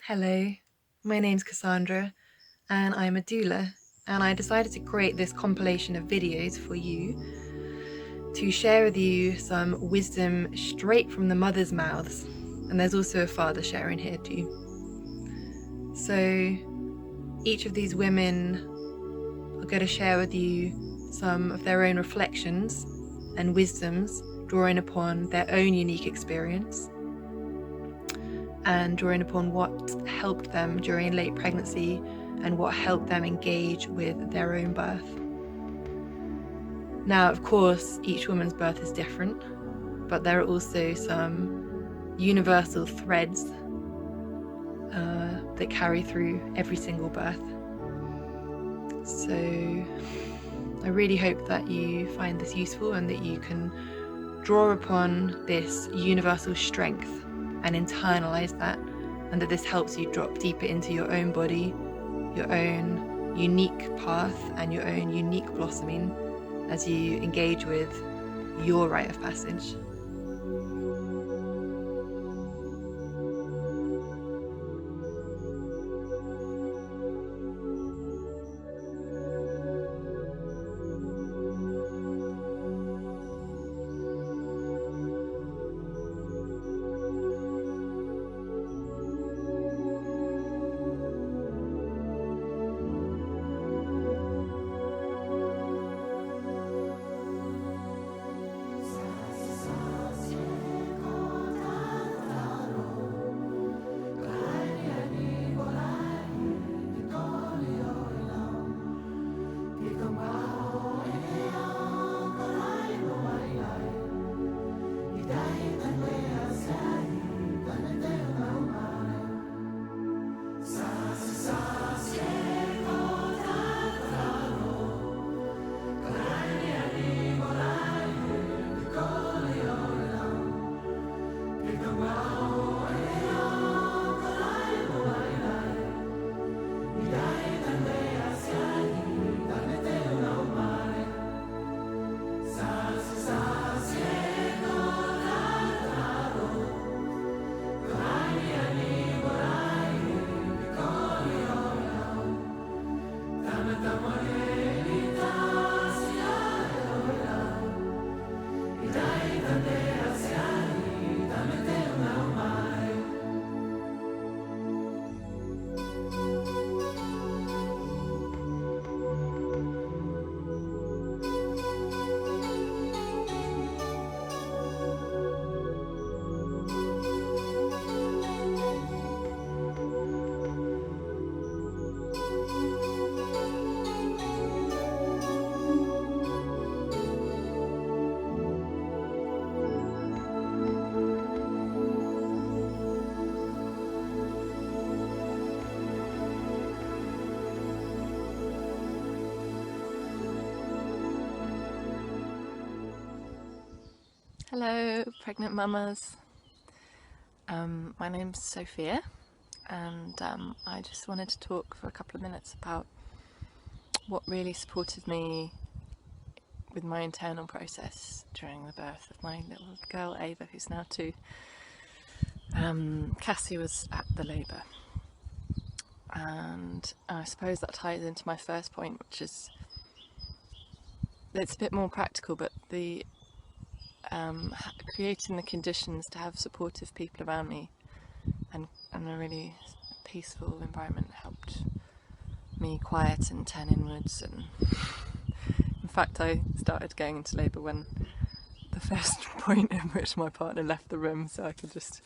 Hello, my name's Cassandra and I'm a doula, and I decided to create this compilation of videos for you to share with you some wisdom straight from the mothers' mouths, and there's also a father sharing here too. So each of these women are going to share with you some of their own reflections and wisdoms, drawing upon their own unique experience and drawing upon what helped them during late pregnancy and what helped them engage with their own birth. Now, of course, each woman's birth is different, but there are also some universal threads that carry through every single birth. So I really hope that you find this useful and that you can draw upon this universal strength and internalize that, and that this helps you drop deeper into your own body, your own unique path and your own unique blossoming as you engage with your rite of passage. Hello, pregnant mamas. My name's Sophia, and I just wanted to talk for a couple of minutes about what really supported me with my internal process during the birth of my little girl Ava, who's now 2. Cassie was at the labour, and I suppose that ties into my first point, which is it's a bit more practical, but the creating the conditions to have supportive people around me and a really peaceful environment helped me quiet and turn inwards. And in fact, I started going into labour when the first point in which my partner left the room, so I could just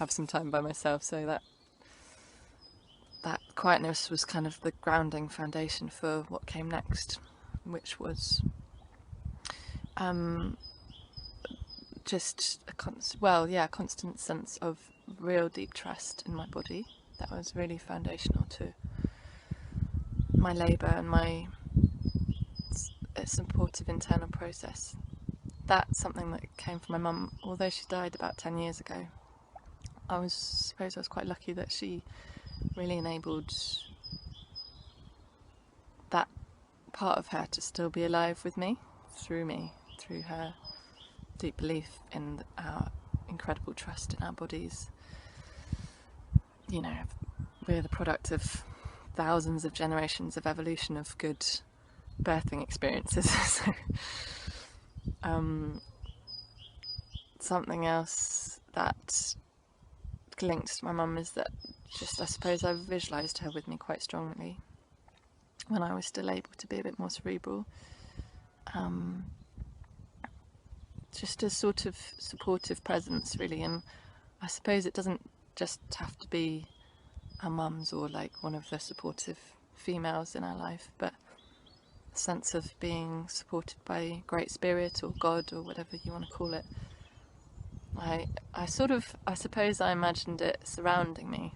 have some time by myself. So that quietness was kind of the grounding foundation for what came next, which was just a constant sense of real deep trust in my body. That was really foundational to my labour and my supportive internal process. That's something that came from my mum. Although she died about 10 years ago, I suppose I was quite lucky that she really enabled that part of her to still be alive with me, through her deep belief in our incredible trust in our bodies. You know, we're the product of thousands of generations of evolution of good birthing experiences. So, something else that linked to my mum is that I suppose I visualised her with me quite strongly when I was still able to be a bit more cerebral. Just a sort of supportive presence, really. And I suppose it doesn't just have to be our mums or like one of the supportive females in our life, but a sense of being supported by Great Spirit or God or whatever you want to call it. I suppose I imagined it surrounding me,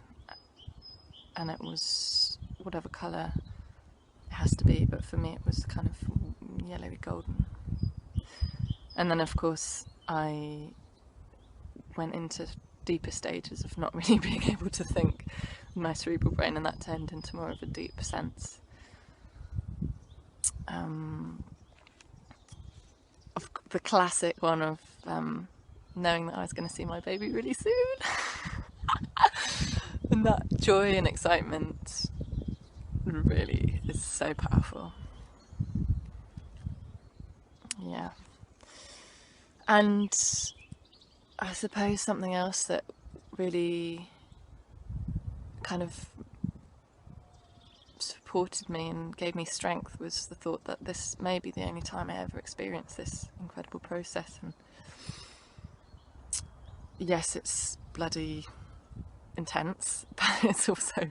and it was whatever colour it has to be, but for me it was kind of yellowy golden. And then of course I went into deeper stages of not really being able to think with my cerebral brain, and that turned into more of a deep sense of the classic one of knowing that I was going to see my baby really soon. And that joy and excitement really is so powerful. Yeah. And I suppose something else that really kind of supported me and gave me strength was the thought that this may be the only time I ever experienced this incredible process. And yes, it's bloody intense, but it's also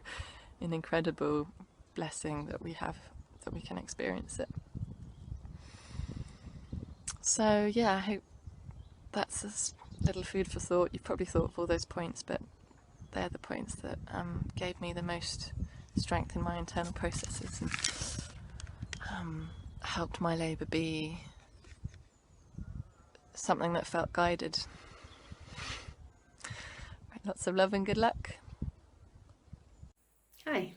an incredible blessing that we have, that we can experience it. So yeah, I hope that's a little food for thought. You've probably thought of all those points, but they're the points that gave me the most strength in my internal processes and helped my labour be something that felt guided. Right, lots of love and good luck. Hi.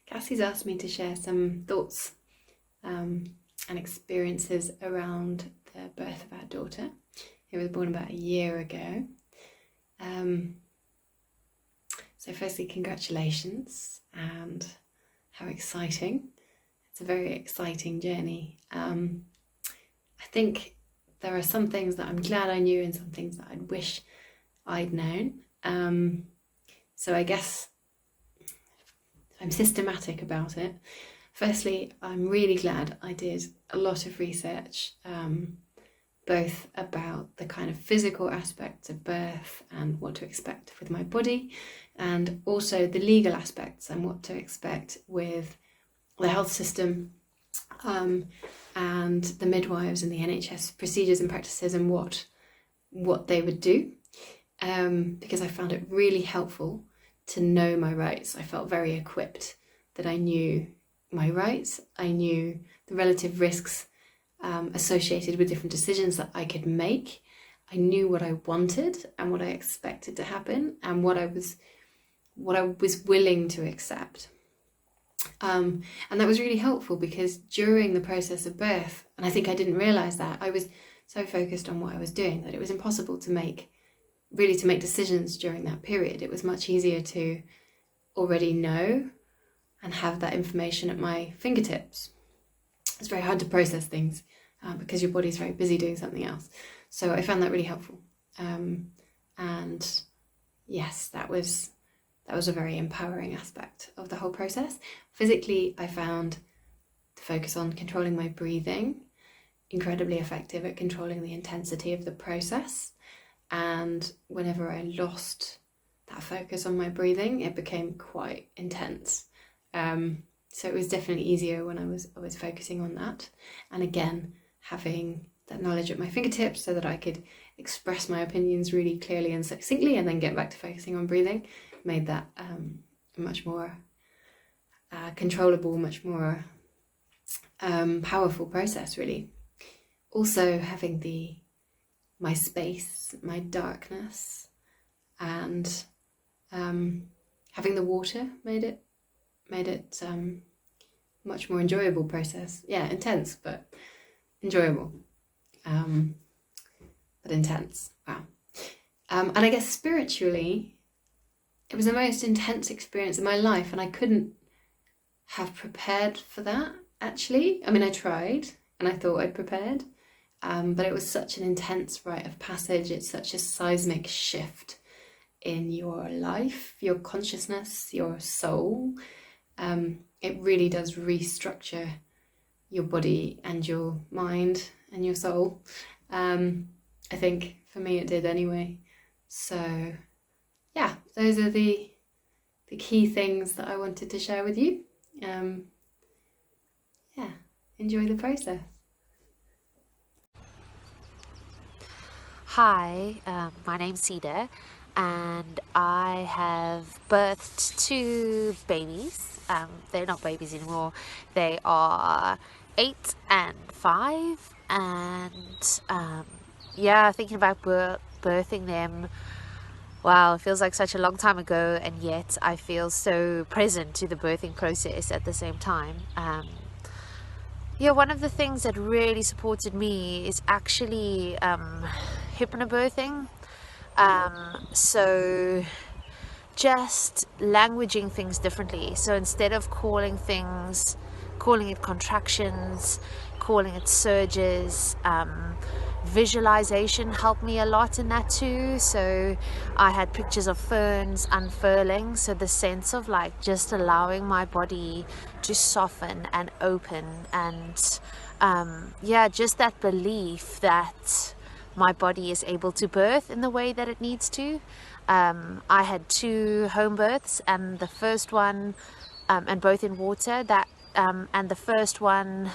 Cassie's asked me to share some thoughts and experiences around the birth of our daughter, who was born about a year ago. So firstly, congratulations, and how exciting. It's a very exciting journey. I think there are some things that I'm glad I knew and some things that I'd wish I'd known. So I guess I'm systematic about it. Firstly, I'm really glad I did a lot of research, both about the kind of physical aspects of birth and what to expect with my body, and also the legal aspects and what to expect with the health system and the midwives and the NHS procedures and practices and what they would do, because I found it really helpful to know my rights. I felt very equipped that I knew my rights, I knew the relative risks associated with different decisions that I could make. I knew what I wanted and what I expected to happen and what I was willing to accept. And that was really helpful because during the process of birth, and I think I didn't realise that, I was so focused on what I was doing that it was impossible to make decisions during that period. It was much easier to already know and have that information at my fingertips. It's very hard to process things because your body's very busy doing something else. So I found that really helpful. And yes, that was a very empowering aspect of the whole process. Physically, I found the focus on controlling my breathing incredibly effective at controlling the intensity of the process. And whenever I lost that focus on my breathing, it became quite intense. So it was definitely easier when I was focusing on that. And again, having that knowledge at my fingertips so that I could express my opinions really clearly and succinctly and then get back to focusing on breathing made that a much more controllable, much more powerful process, really. Also having my space, my darkness, and having the water made it much more enjoyable process. Yeah, intense, but enjoyable. But intense. Wow. And I guess spiritually, it was the most intense experience of my life, and I couldn't have prepared for that, actually. I mean, I tried and I thought I'd prepared, but it was such an intense rite of passage. It's such a seismic shift in your life, your consciousness, your soul. It really does restructure your body and your mind and your soul. I think for me it did anyway. So yeah, those are the key things that I wanted to share with you. Yeah, enjoy the process. Hi, my name's Cedar, and I have birthed 2 babies. They're not babies anymore. They are 8 and 5, and yeah, thinking about birthing them. Wow, it feels like such a long time ago, and yet I feel so present to the birthing process at the same time. Yeah, one of the things that really supported me is actually hypnobirthing. So just languaging things differently. So instead of calling it contractions, calling it surges, visualization helped me a lot in that too. So I had pictures of ferns unfurling, so the sense of like just allowing my body to soften and open, and yeah, just that belief that my body is able to birth in the way that it needs to. I had 2 home births, and the first one, and both in water, and the first one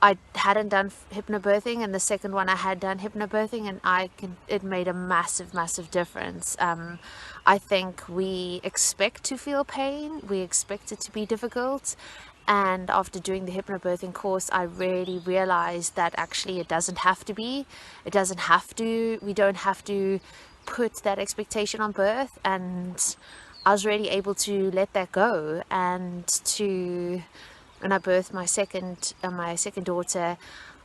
I hadn't done hypnobirthing, and the second one I had done hypnobirthing, and it made a massive difference. I think we expect to feel pain, we expect it to be difficult, and after doing the hypnobirthing course, I really realized that actually it doesn't have to be. We don't have to put that expectation on birth, and I was really able to let that go. And when I birthed my second daughter,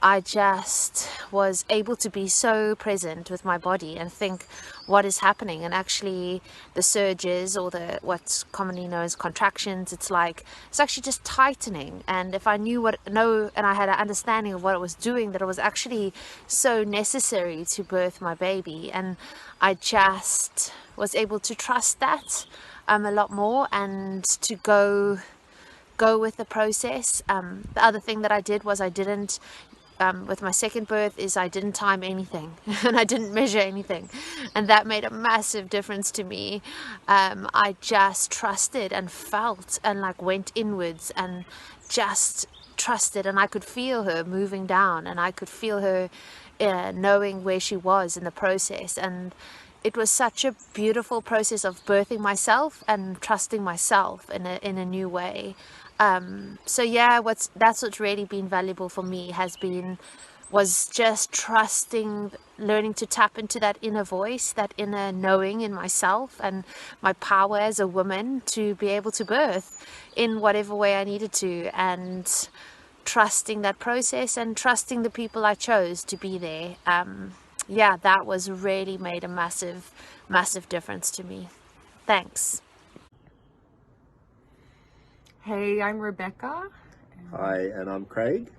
I just was able to be so present with my body and think what is happening. And actually the surges, or what's commonly known as contractions, it's actually just tightening. And if I and I had an understanding of what it was doing, that it was actually so necessary to birth my baby. And I just was able to trust that a lot more, and to go with the process. The other thing that I did was with my second birth is I didn't time anything and I didn't measure anything, and that made a massive difference to me. I just trusted and felt and went inwards and just trusted, and I could feel her moving down, and I could feel her knowing where she was in the process. And it was such a beautiful process of birthing myself and trusting myself in a new way. So yeah, that's what's really been valuable for me was just trusting, learning to tap into that inner voice, that inner knowing in myself, and my power as a woman to be able to birth in whatever way I needed to, and trusting that process and trusting the people I chose to be there. Yeah, that was really made a massive difference to me. Thanks. Hey, I'm Rebecca. Hi, and I'm Craig.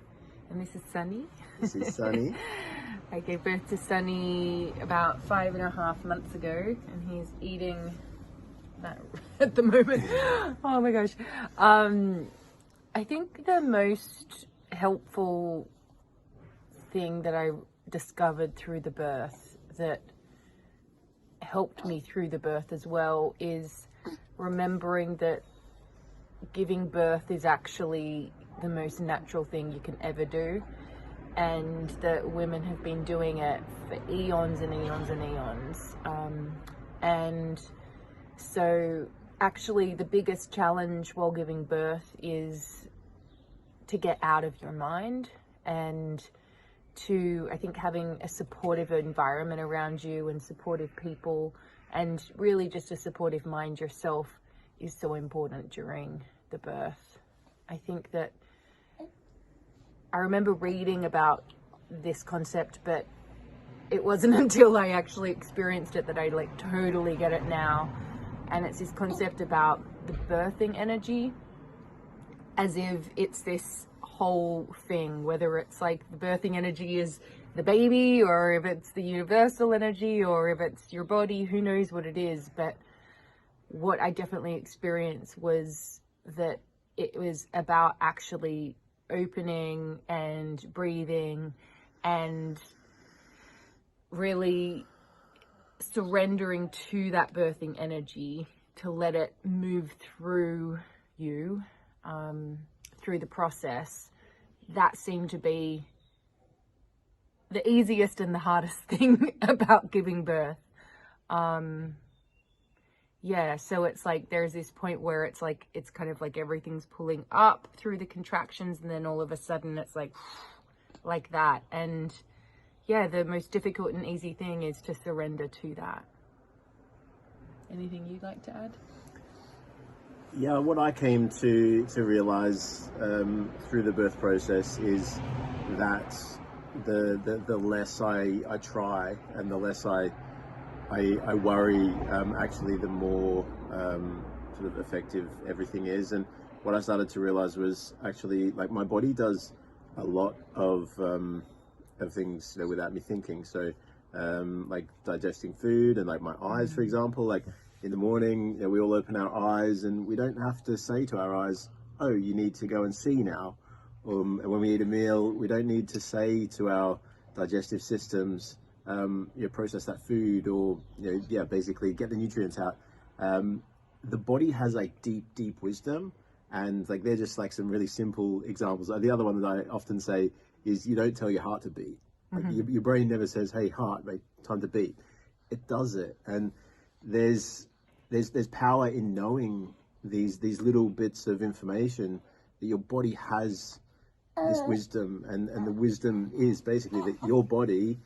And this is Sunny. This is Sunny. I gave birth to Sunny about 5.5 months ago, and he's eating that at the moment. Oh my gosh. I think the most helpful thing that I discovered through the birth, that helped me through the birth as well, is remembering that giving birth is actually the most natural thing you can ever do, and that women have been doing it for eons and eons and eons. And so actually the biggest challenge while giving birth is to get out of your mind, and to, I think, having a supportive environment around you and supportive people, and really just a supportive mind yourself, is so important during the birth. I think that I remember reading about this concept, but it wasn't until I actually experienced it that I totally get it now. and it's this concept about the birthing energy, as if it's this whole thing, whether it's like the birthing energy is the baby, or if it's the universal energy, or if it's your body, who knows what it is. But what I definitely experienced was that it was about actually opening and breathing and really surrendering to that birthing energy, to let it move through you, through the process. That seemed to be the easiest and the hardest thing about giving birth. Yeah, so it's like there's this point where it's like, it's kind of like everything's pulling up through the contractions, and then all of a sudden it's like that. And yeah, the most difficult and easy thing is to surrender to that. Anything you'd like to add? Yeah, what I came to realize through the birth process is that the less I try and the less I worry, actually the more sort of effective everything is. And what I started to realize was actually, like, my body does a lot of things, you know, without me thinking. So like digesting food, and like my eyes, for example, like in the morning, you know, we all open our eyes and we don't have to say to our eyes, oh, you need to go and see now. And when we eat a meal, we don't need to say to our digestive systems, you know, process that food, or, you know, yeah, basically get the nutrients out. The body has like deep wisdom, and like they're just like some really simple examples. The other one that I often say is, you don't tell your heart to beat. Like your brain never says, hey heart, mate, time to beat. It does it. And there's power in knowing these little bits of information, that your body has this wisdom, and the wisdom is basically that your body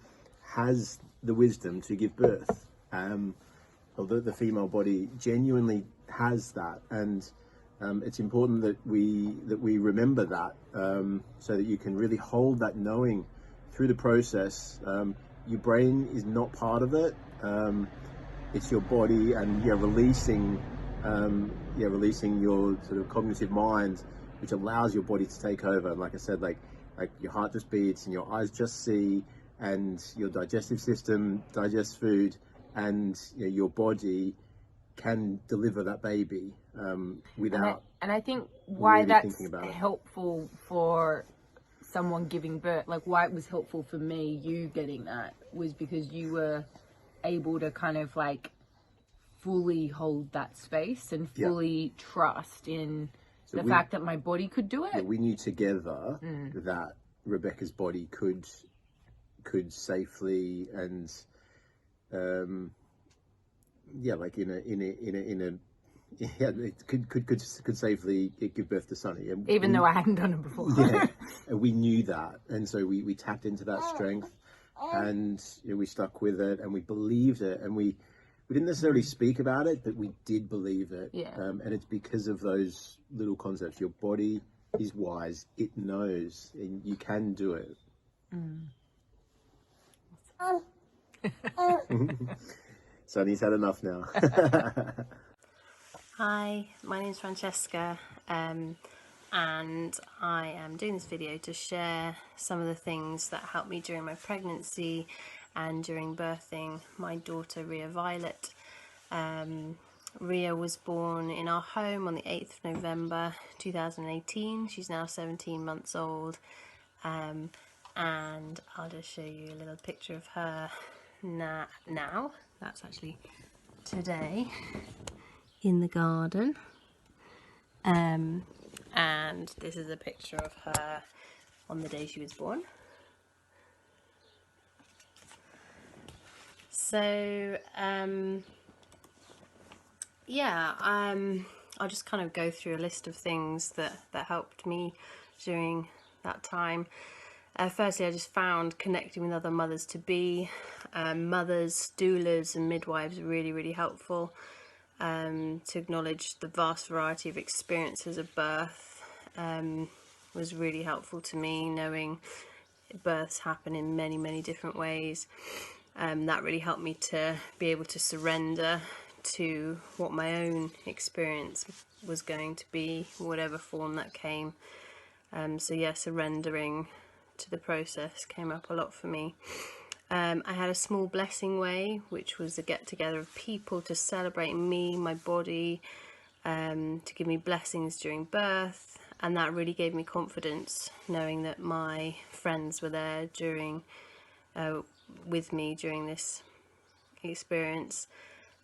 has the wisdom to give birth. Although the female body genuinely has that, and it's important that we remember that, so that you can really hold that knowing through the process. Your brain is not part of it. It's your body, and you're releasing your sort of cognitive mind, which allows your body to take over. And like I said, like your heart just beats and your eyes just see, and your digestive system digests food, and, you know, your body can deliver that baby without. And I think why really that's thinking about it. helpful for someone giving birth, like why it was helpful for me, you getting that, was because you were able to kind of like fully hold that space and fully trust in the fact that my body could do it. Yeah, we knew together that Rebecca's body could safely and like it could safely give birth to Sonny, and even though I hadn't done it before. Yeah, and we knew that, and so we tapped into that strength, and, you know, we stuck with it, and we believed it, and we didn't necessarily speak about it, but we did believe it. Yeah. And it's because of those little concepts. Your body is wise; it knows, and you can do it. Sonny's had enough now. Hi, my name is Francesca, and I am doing this video to share some of the things that helped me during my pregnancy and during birthing my daughter Ria Violet. Ria was born in our home on the 8th of November 2018. She's now 17 months old, and I'll just show you a little picture of her now. That's actually today in the garden, and this is a picture of her on the day she was born. So I'll just kind of go through a list of things that helped me during that time. Firstly, I just found connecting with other mothers to be, mothers, doulas and midwives really, really helpful, to acknowledge the vast variety of experiences of birth was really helpful to me, knowing births happen in many, many different ways. That really helped me to be able to surrender to what my own experience was going to be, whatever form that came. So yeah, surrendering to the process came up a lot for me. I had a small blessing way, which was a get together of people to celebrate me, my body, to give me blessings during birth, and that really gave me confidence, knowing that my friends were there with me during this experience.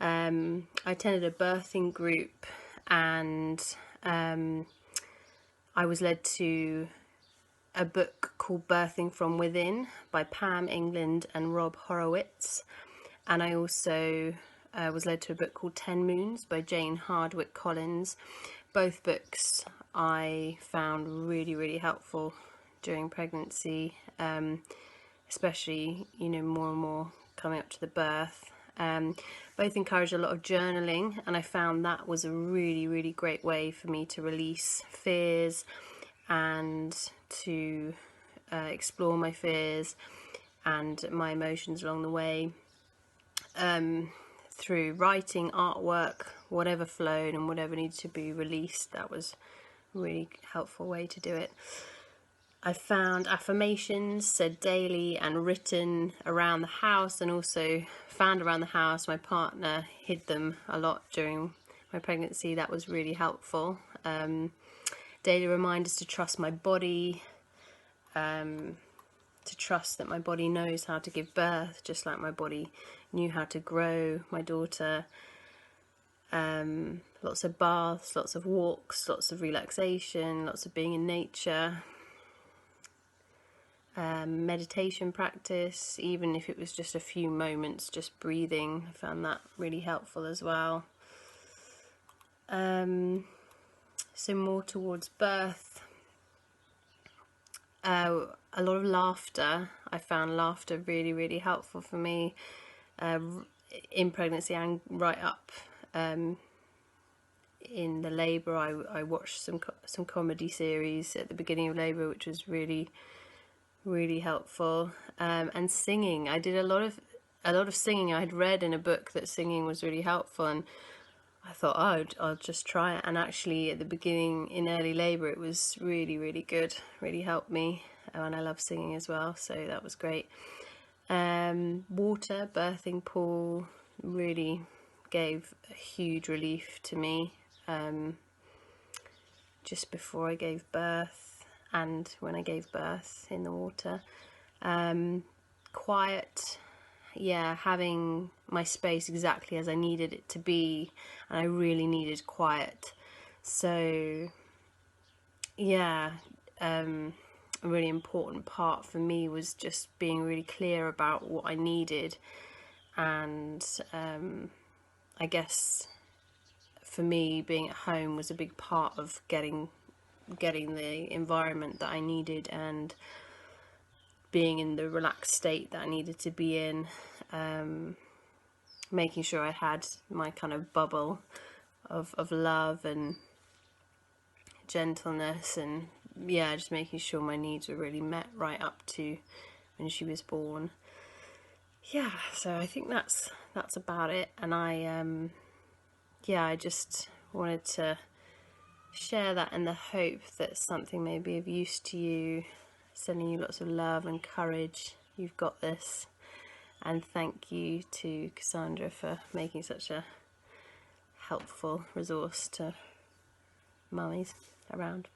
I attended a birthing group, and I was led to a book called Birthing from Within by Pam England and Rob Horowitz, and I also was led to a book called 10 Moons by Jane Hardwick Collins. Both books I found really, really helpful during pregnancy, especially, you know, more and more coming up to the birth. Both encouraged a lot of journaling, and I found that was a really, really great way for me to release fears and to explore my fears and my emotions along the way, through writing, artwork, whatever flowed and whatever needed to be released. That was a really helpful way to do it. I found affirmations said daily and written around the house, and also found around the house. My partner hid them a lot during my pregnancy. That was really helpful. Daily reminders to trust my body, to trust that my body knows how to give birth, just like my body knew how to grow my daughter. Lots of baths, lots of walks, lots of relaxation, lots of being in nature. Meditation practice, even if it was just a few moments, just breathing. I found that really helpful as well. So more towards birth, a lot of laughter. I found laughter really, really helpful for me in pregnancy and right up in the labour. I watched some comedy series at the beginning of labour, which was really, really helpful. And singing. I did a lot of singing. I had read in a book that singing was really helpful, and I thought, oh, I'll just try it. And actually, at the beginning, in early labour, it was really, really good. Really helped me, and I love singing as well, so that was great. Water, birthing pool, really gave a huge relief to me, just before I gave birth and when I gave birth in the water. Quiet. Yeah, having my space exactly as I needed it to be, and I really needed quiet. So yeah, a really important part for me was just being really clear about what I needed, and I guess for me, being at home was a big part of getting the environment that I needed and being in the relaxed state that I needed to be in, making sure I had my kind of bubble of love and gentleness, and yeah, just making sure my needs were really met right up to when she was born. Yeah, so I think that's about it. And I just wanted to share that in the hope that something may be of use to you, sending you lots of love and courage. You've got this. And thank you to Cassandra for making such a helpful resource to mummies around.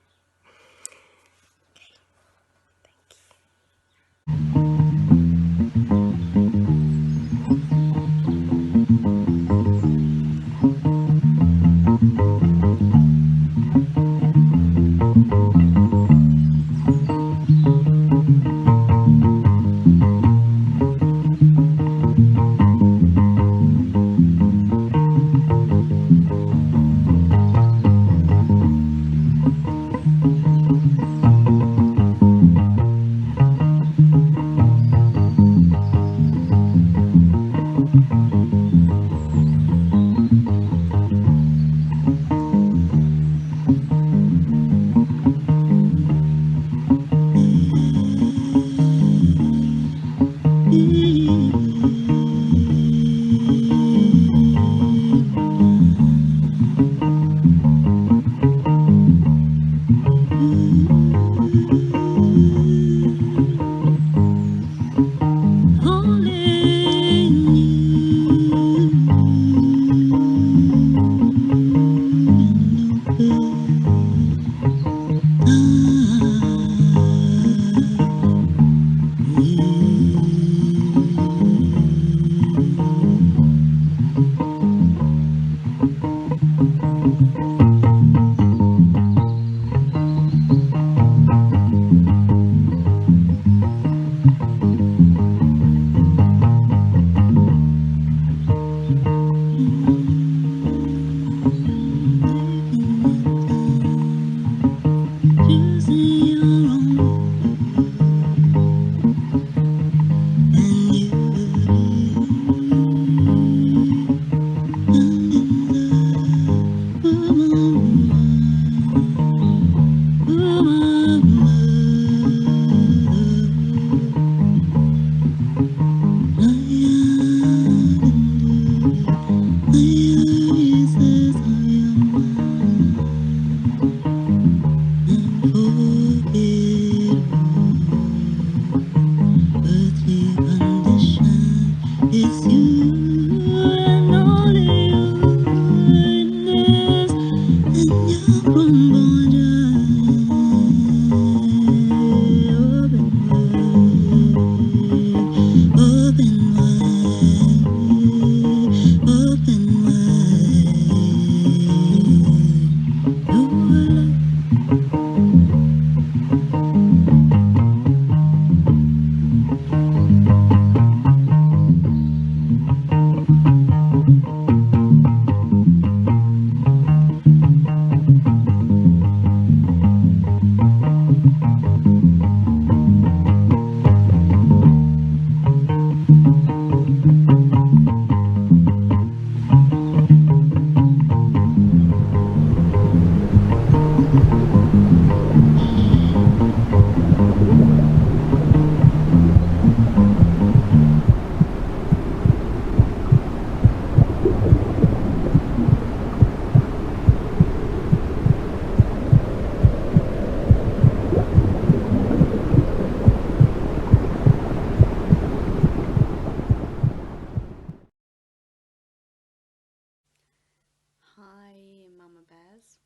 Hi, Mama Bears.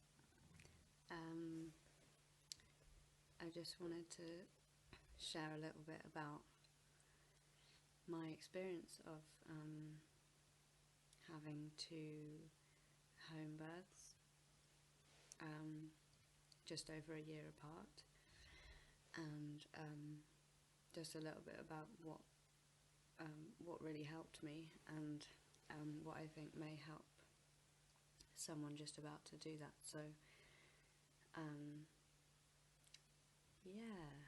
I just wanted to share a little bit about my experience of having two home births just over a year apart, and just a little bit about what really helped me, and what I think may help someone just about to do that. So yeah,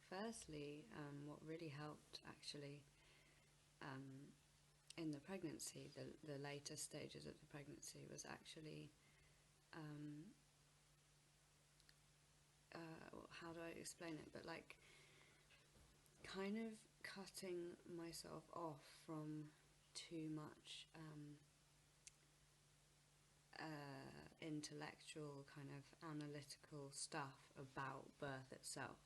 firstly, what really helped actually in the pregnancy, the later stages of the pregnancy, was actually how do I explain it, but like kind of cutting myself off from too much intellectual kind of analytical stuff about birth itself.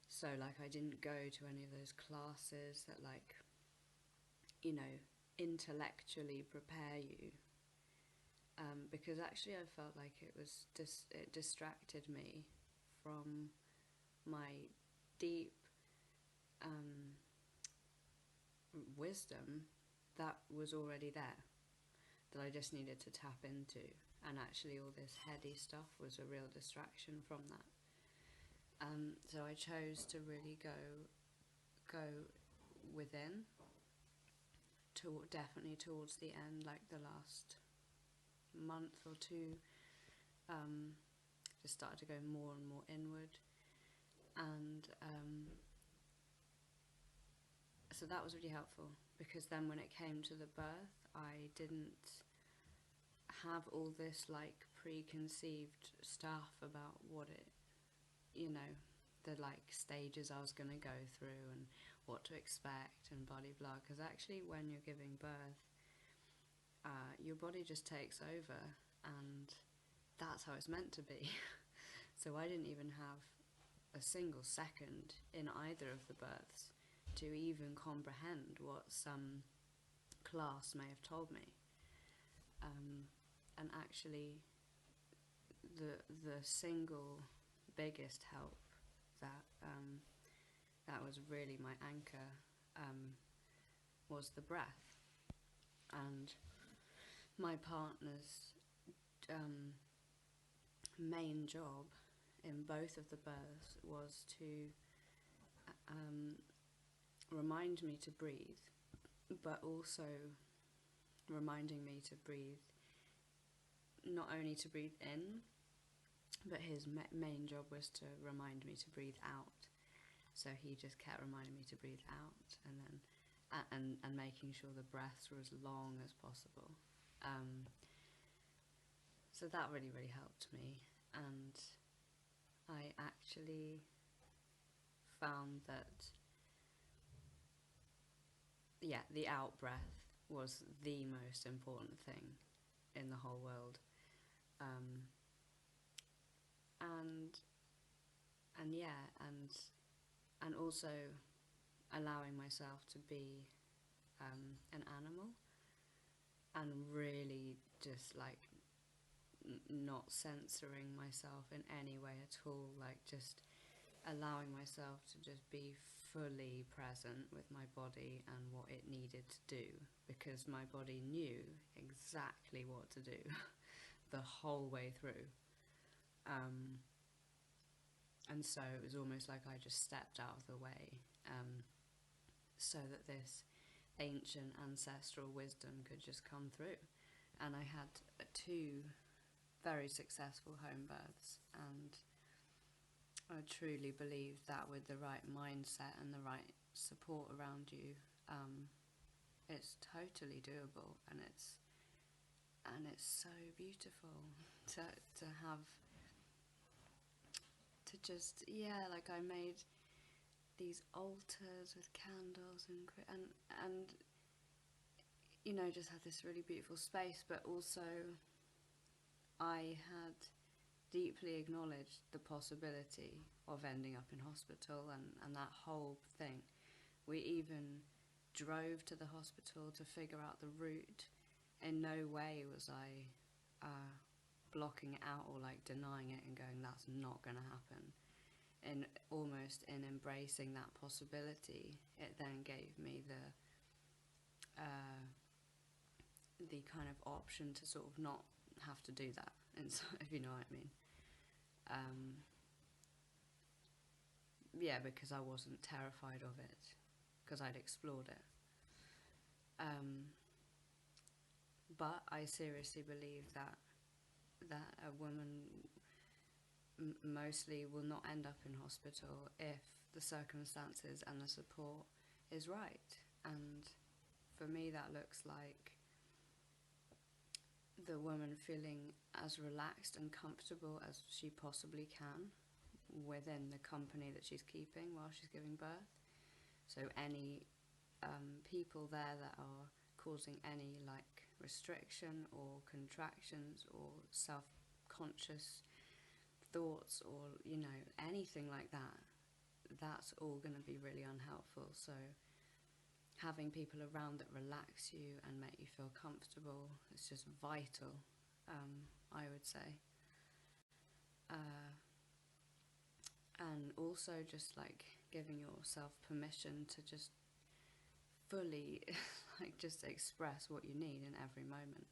So like I didn't go to any of those classes that, like, you know, intellectually prepare you, because actually I felt like it distracted me from my deep wisdom that was already there, that I just needed to tap into. And actually all this heady stuff was a real distraction from that. So I chose to really go within, definitely towards the end, like the last month or two, just started to go more and more inward. And so that was really helpful, because then when it came to the birth, I didn't have all this like preconceived stuff about what it, you know, the like stages I was going to go through and what to expect and blah blah blah. Because actually when you're giving birth, your body just takes over, and that's how it's meant to be. So I didn't even have a single second in either of the births to even comprehend what some class may have told me. And actually the single biggest help that was really my anchor was the breath. And my partner's main job in both of the births was to remind me to breathe, but also reminding me to breathe, not only to breathe in, but his main job was to remind me to breathe out. So he just kept reminding me to breathe out, and then and making sure the breaths were as long as possible. So that really helped me, and I actually found that, yeah, the out breath was the most important thing in the whole world. And also allowing myself to be an animal, and really just like not censoring myself in any way at all, like just allowing myself to just be fully present with my body and what it needed to do, because my body knew exactly what to do the whole way through. And so it was almost like I just stepped out of the way, so that this ancient ancestral wisdom could just come through. And I had 2 very successful home births, and I truly believe that with the right mindset and the right support around you, it's totally doable, and it's so beautiful to have, to just, yeah, like I made these altars with candles and you know, just had this really beautiful space, but also I had deeply acknowledged the possibility of ending up in hospital and that whole thing. We even drove to the hospital to figure out the route. In no way was I blocking it out or like denying it and going, that's not going to happen. And almost in embracing that possibility, it then gave me the kind of option to sort of not have to do that, if you know what I mean. Yeah, because I wasn't terrified of it, because I'd explored it. But I seriously believe that a woman mostly will not end up in hospital if the circumstances and the support is right. And for me that looks like the woman feeling as relaxed and comfortable as she possibly can within the company that she's keeping while she's giving birth. So any people there that are causing any like restriction or contractions or self-conscious thoughts or, you know, anything like that, that's all going to be really unhelpful. So having people around that relax you and make you feel comfortable is just vital, I would say. And also just like giving yourself permission to just fully like just express what you need in every moment,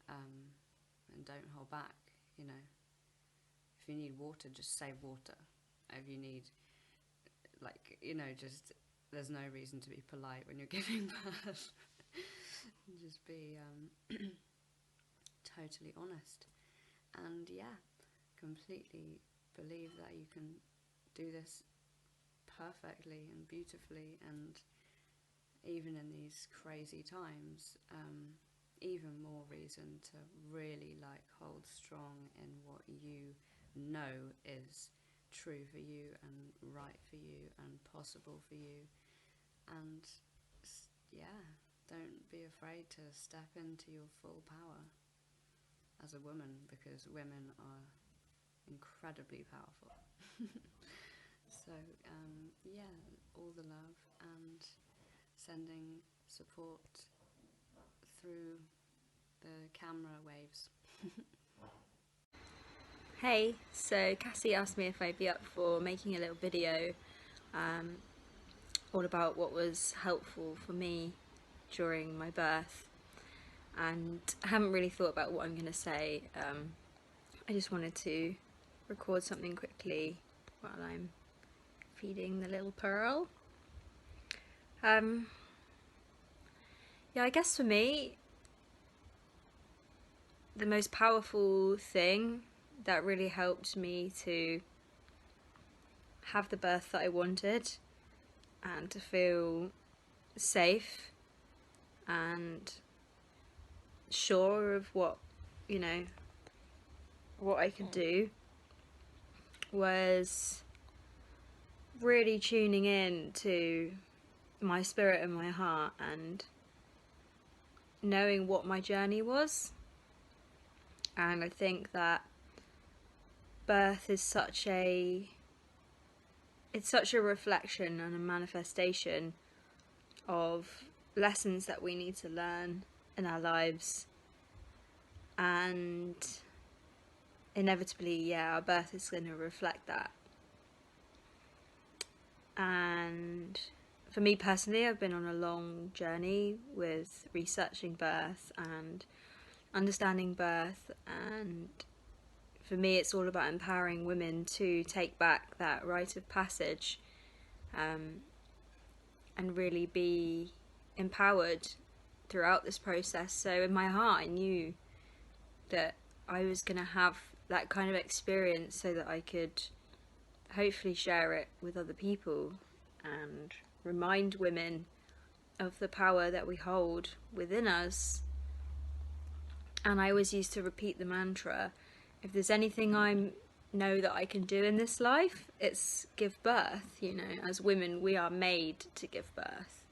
and don't hold back, you know. If you need water, just say water. If you need, like, you know, just, there's no reason to be polite when you're giving birth. Just be totally honest. And yeah, completely believe that you can do this perfectly and beautifully, and even in these crazy times, even more reason to really like hold strong in what you know is true for you and right for you and possible for you. And yeah, don't be afraid to step into your full power as a woman, because women are incredibly powerful. So yeah, all the love and sending support through the camera waves. Hey, so Cassie asked me if I'd be up for making a little video all about what was helpful for me during my birth. and I haven't really thought about what I'm going to say. I just wanted to record something quickly while I'm feeding the little Pearl. Yeah, I guess for me, the most powerful thing that really helped me to have the birth that I wanted and to feel safe and sure of what, you know, what I could do was really tuning in to my spirit and my heart and knowing what my journey was. And I think that birth is such a reflection and a manifestation of lessons that we need to learn in our lives, and inevitably, yeah, our birth is going to reflect that. And for me personally, I've been on a long journey with researching birth and understanding birth, and for me it's all about empowering women to take back that rite of passage, and really be empowered throughout this process. So in my heart I knew that I was going to have that kind of experience so that I could hopefully share it with other people and remind women of the power that we hold within us. And I always used to repeat the mantra, if there's anything I know that I can do in this life, it's give birth. You know, as women, we are made to give birth.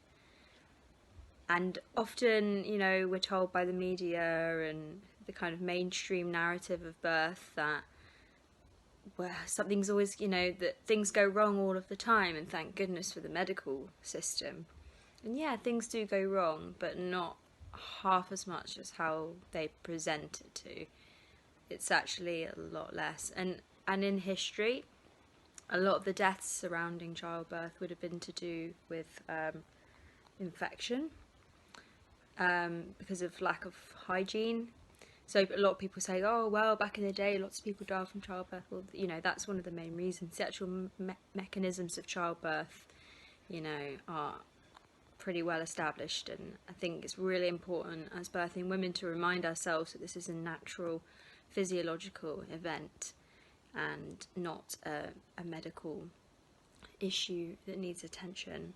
And often, you know, we're told by the media and the kind of mainstream narrative of birth that something's always, you know, that things go wrong all of the time, and thank goodness for the medical system. And yeah, things do go wrong, but not half as much as how they present it to. It's actually a lot less. And in history, a lot of the deaths surrounding childbirth would have been to do with infection, because of lack of hygiene. So a lot of people say, oh, well, back in the day, lots of people died from childbirth. Well, you know, that's one of the main reasons. The actual mechanisms of childbirth, you know, are pretty well established. And I think it's really important as birthing women to remind ourselves that this is a natural physiological event and not a medical issue that needs attention.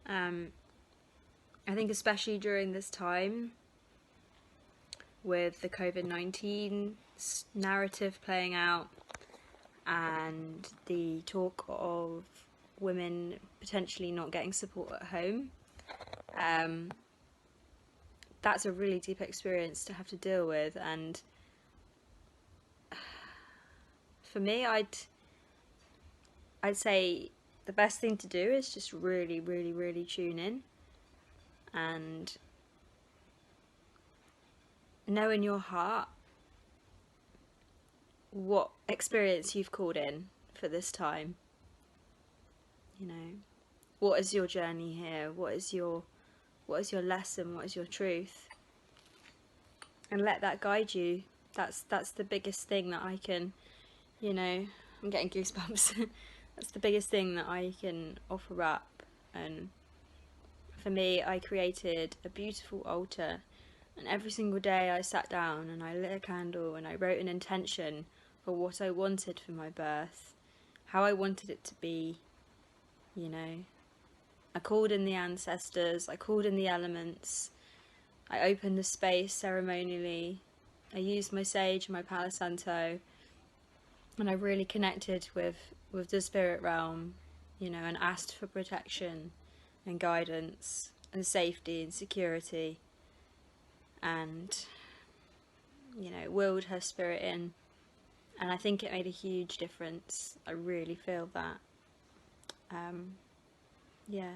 I think especially during this time, with the COVID-19 narrative playing out and the talk of women potentially not getting support at home, that's a really deep experience to have to deal with. And for me, I'd say the best thing to do is just really, really, really tune in and know in your heart what experience you've called in for this time. You know, what is your journey here? What is your lesson? What is your truth? And let that guide you. That's the biggest thing that I can, you know, I'm getting goosebumps. That's the biggest thing that I can offer up. And for me, I created a beautiful altar, and every single day I sat down and I lit a candle and I wrote an intention for what I wanted for my birth, how I wanted it to be, you know. I called in the ancestors, I called in the elements, I opened the space ceremonially, I used my sage and my Palo Santo, and I really connected with the spirit realm, you know, and asked for protection and guidance and safety and security, and, you know, willed her spirit in. And I think it made a huge difference. I really feel that. Yeah.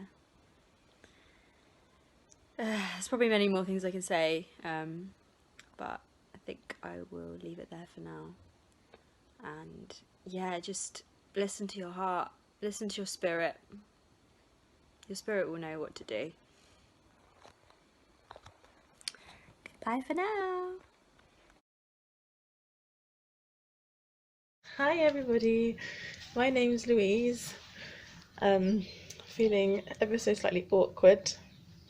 There's probably many more things I can say, but I think I will leave it there for now. And yeah, just listen to your heart, listen to your spirit. Your spirit will know what to do. Bye for now. Hi everybody, my name's Louise. Feeling ever so slightly awkward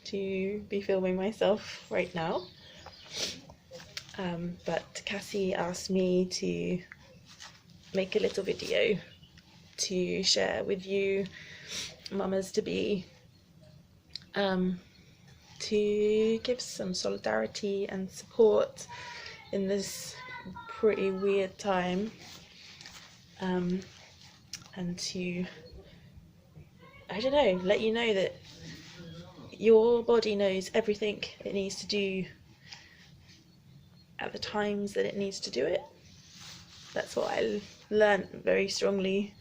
to be filming myself right now. But Cassie asked me to make a little video to share with you mamas to be, to give some solidarity and support in this pretty weird time, and to, I don't know, let you know that your body knows everything it needs to do at the times that it needs to do it. That's what I learnt very strongly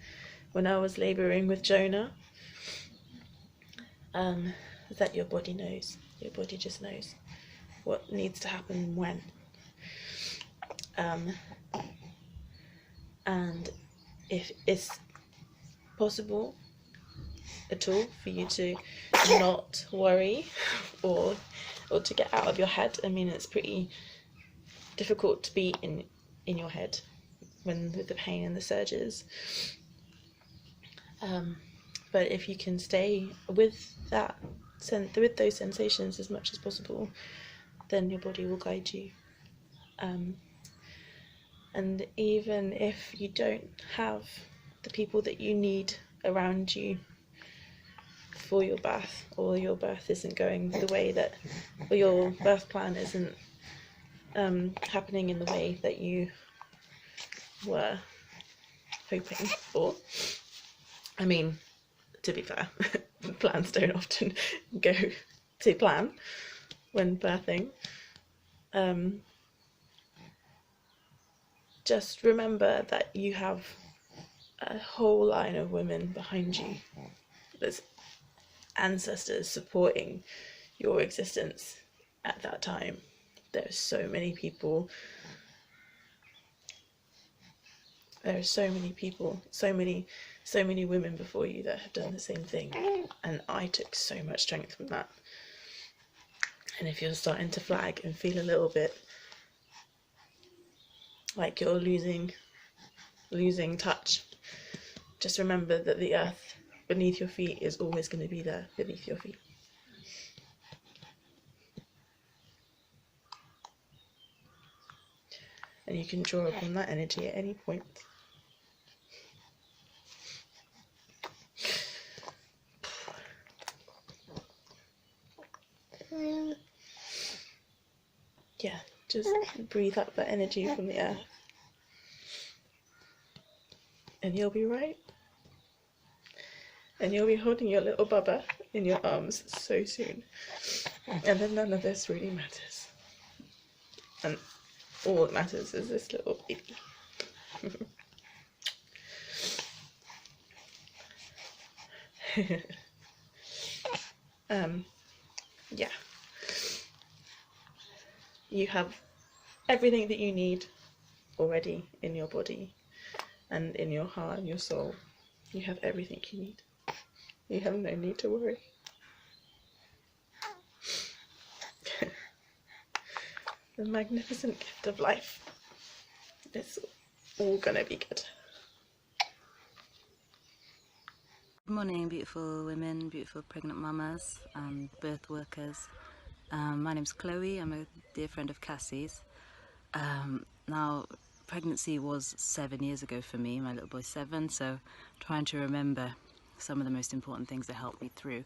when I was labouring with Jonah, that your body knows. Your body just knows what needs to happen when. And if it's possible at all for you to not worry or to get out of your head. I mean, it's pretty difficult to be in your head when with the pain and the surges. But if you can stay with that, with those sensations as much as possible, then your body will guide you. And even if you don't have the people that you need around you for your birth, or your birth isn't going the way that, or your birth plan isn't happening in the way that you were hoping for. I mean, to be fair, plans don't often go to plan when birthing. Just remember that you have a whole line of women behind you. There's ancestors supporting your existence at that time. There are so many people. There are so many people, so many women before you that have done the same thing, and I took so much strength from that. And if you're starting to flag and feel a little bit like you're losing touch, just remember that the earth beneath your feet is always going to be there beneath your feet. And you can draw upon that energy at any point. Yeah, just breathe up that energy from the earth. And you'll be right. And you'll be holding your little bubba in your arms so soon. And then none of this really matters. And all that matters is this little baby. Yeah. You have everything that you need already in your body and in your heart and your soul. You have everything you need. You have no need to worry. The magnificent gift of life. It's all gonna be good. Good morning, beautiful women, beautiful pregnant mamas and birth workers. My name's Chloe. I'm a dear friend of Cassie's. Now, pregnancy was 7 years ago for me. My little boy's 7, so trying to remember some of the most important things that helped me through.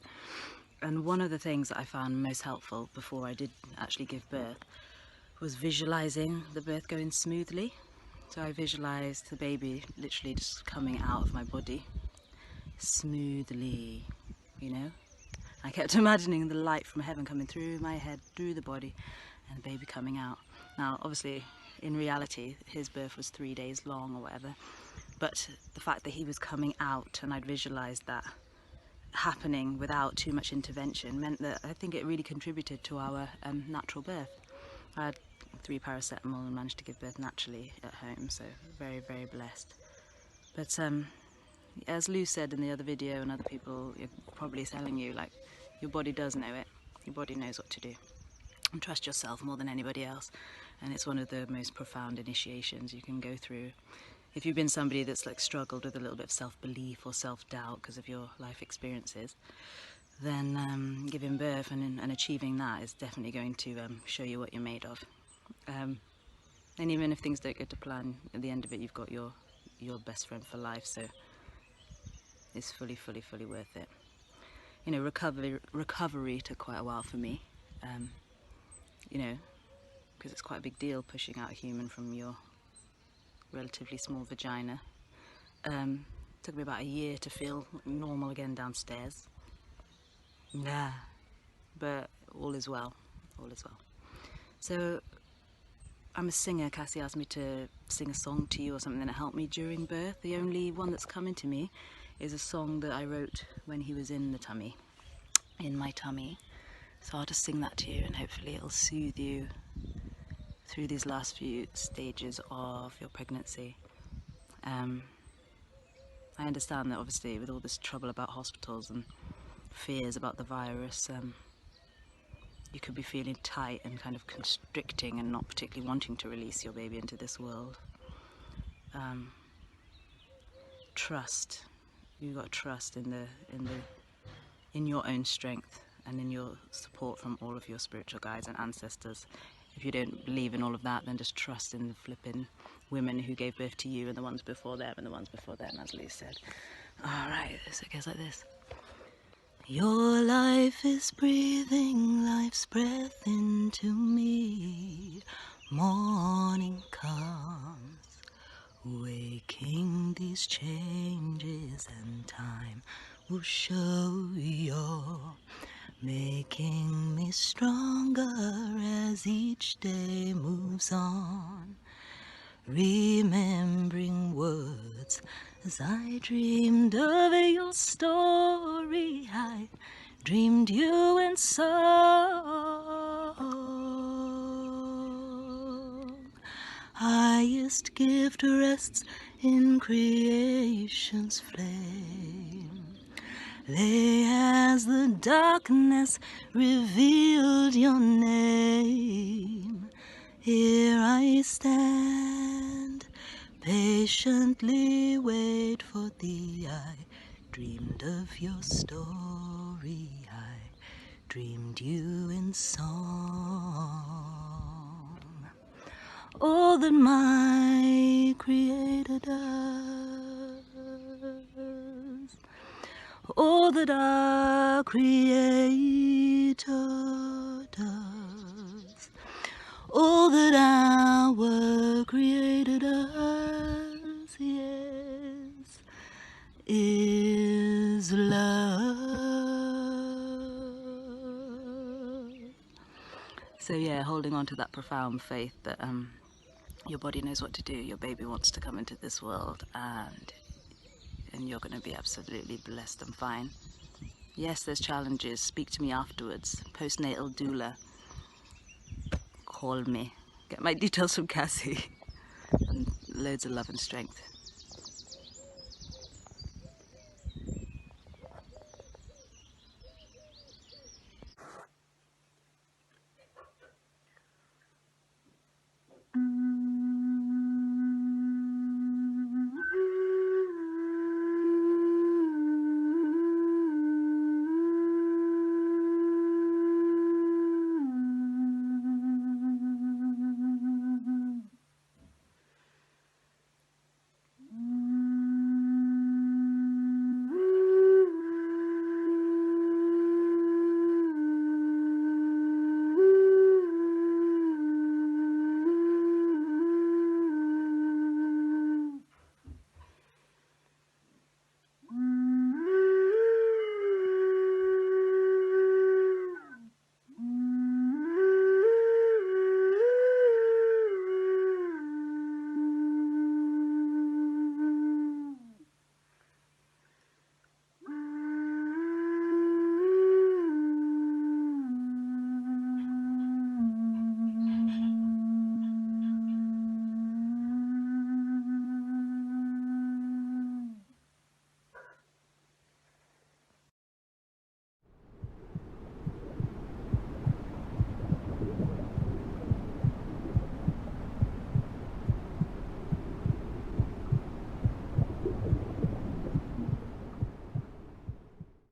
And one of the things that I found most helpful before I did actually give birth was visualizing the birth going smoothly. So I visualized the baby literally just coming out of my body smoothly, you know. I kept imagining the light from heaven coming through my head, through the body, and the baby coming out. Now, obviously, in reality, his birth was 3 days long or whatever, but the fact that he was coming out and I'd visualized that happening without too much intervention meant that I think it really contributed to our natural birth. I had 3 paracetamol and managed to give birth naturally at home, so very, very blessed. But as Lou said in the other video, and other people are probably telling you, like, your body does know it. Your body knows what to do. and trust yourself more than anybody else. And it's one of the most profound initiations you can go through. If you've been somebody that's like struggled with a little bit of self-belief or self-doubt because of your life experiences, then giving birth and achieving that is definitely going to show you what you're made of. And even if things don't go to plan, at the end of it you've got your best friend for life, so it's fully worth it. You know, recovery took quite a while for me, you know, because it's quite a big deal pushing out a human from your relatively small vagina. Took me about a year to feel normal again downstairs. Yeah, but all is well, all is well. So I'm a singer. Cassie asked me to sing a song to you or something that helped me during birth. The only one that's coming to me is a song that I wrote when he was in my tummy. So I'll just sing that to you, and hopefully it'll soothe you through these last few stages of your pregnancy. I understand that obviously with all this trouble about hospitals and fears about the virus, you could be feeling tight and kind of constricting and not particularly wanting to release your baby into this world. Trust. You've got to trust in your own strength and in your support from all of your spiritual guides and ancestors. If you don't believe in all of that, then just trust in the flipping women who gave birth to you and the ones before them and the ones before them, as Louise said. Alright, so it goes like this. Your life is breathing life's breath into me. Morning comes, waking these changes, and time will show you're making me stronger as each day moves on. Remembering words as I dreamed of your story, I dreamed you in song. Highest gift rests in creation's flame. Lay as the darkness revealed your name. Here I stand, patiently wait for thee. I dreamed of your story, I dreamed you in song. All that my Creator does, all that our Creator does, all that our Creator does, yes, is love. So yeah, holding on to that profound faith that your body knows what to do, your baby wants to come into this world, and you're going to be absolutely blessed and fine. Yes, there's challenges. Speak to me afterwards. Postnatal doula. Call me. Get my details from Cassie. And loads of love and strength.